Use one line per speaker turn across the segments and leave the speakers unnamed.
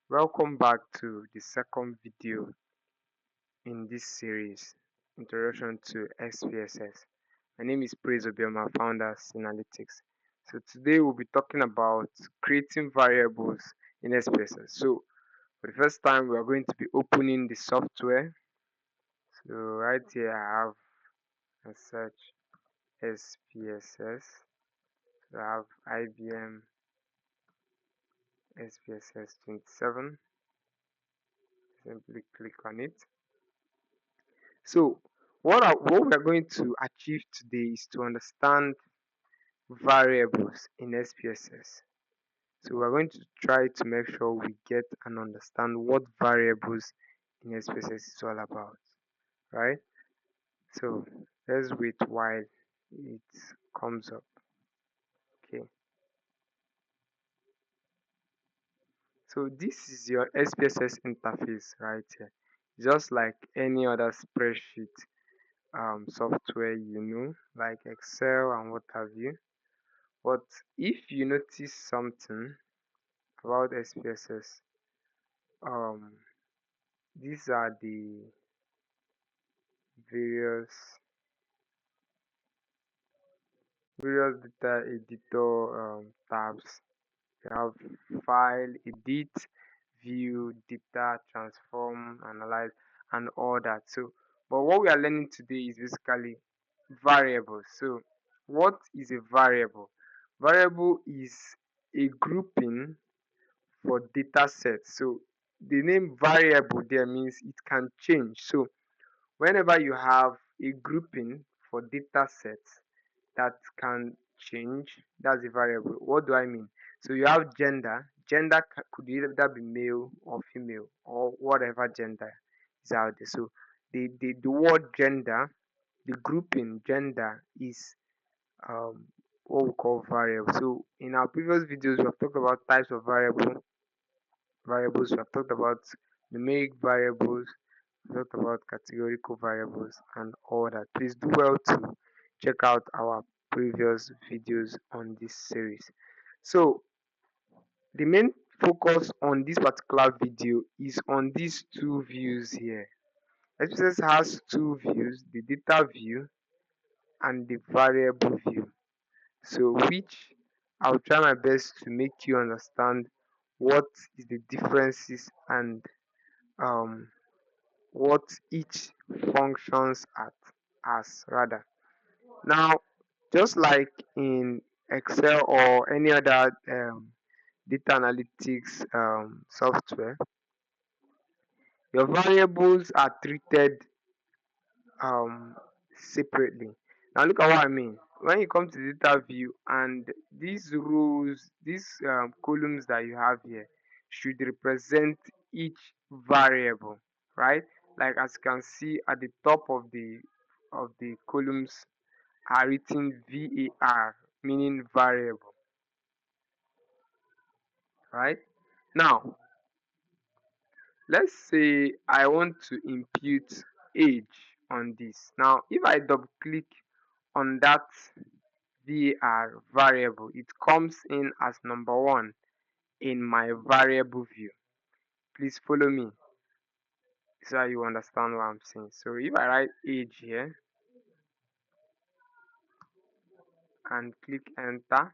Welcome back to the second video in this series, Introduction to SPSS. My name is Praise Obioma, founder of Synalytics. So today we'll be talking about creating variables in SPSS. So for the first time, we are going to be opening the software. So right here I have a search SPSS. So I have IBM SPSS 27. Simply click on it. So what we are going to achieve today is to understand variables in SPSS. So we're going to try to make sure we get and understand what variables in SPSS is all about, right? So let's wait while it comes up. Okay. So this is your SPSS interface right here. Just like any other spreadsheet software, like Excel and what have you. But if you notice something about SPSS, um, these are the various data editor tabs. You have file, edit, view, data, transform, analyze, and all that. So, but what we are learning today is basically variables. So, what is a variable? Variable is a grouping for data sets. So the name variable there means it can change. So whenever you have a grouping for data sets that can change, that's a variable. What do I mean? So you have gender. Gender could either be male or female or whatever gender is out there. So the word gender, the grouping gender is um, what we call variable. So in our previous videos, we have talked about types of variables. We have talked about numeric variables, we talked about categorical variables and all that. Please do well to check out our previous videos on this series. So the main focus on this particular video is on these two views here. SPSS has two views, the data view and the variable view. So which I'll try my best to make you understand what is the differences and um, what each functions at as rather. Now, just like in Excel or any other data analytics software, your variables are treated um, separately. Now, look at what I mean. When you come to the data view and these rows, these columns that you have here should represent each variable, right? Like as you can see at the top of the columns are written VAR, meaning variable, right? Now, let's say I want to impute age on this. Now, if I double click on that var variable, it comes in as number one in my variable view. Please follow me so you understand what I'm saying. So if I write age here and click enter,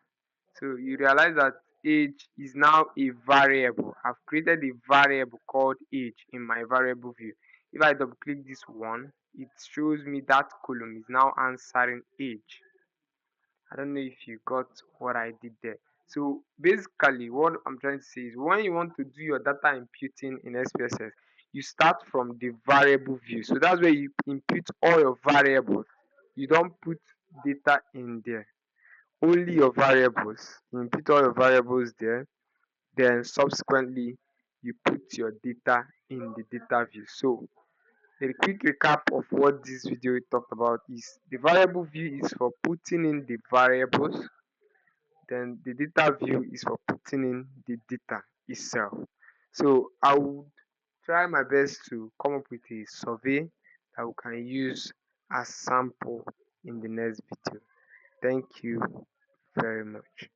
so you realize that age is now a variable. I've created a variable called age in my variable view. If I double click this one, it shows me that column is now answering age. I don't know if you got what I did there. So basically what I'm trying to say is when you want to do your data imputing in SPSS, you start from the variable view. So that's where you impute all your variables. You don't put data in there. Only your variables. You input all your variables there. Then subsequently you put your data in the data view. So a quick recap of what this video talked about is the variable view is for putting in the variables, then the data view is for putting in the data itself. So I would try my best to come up with a survey that we can use as sample in the next video. Thank you very much.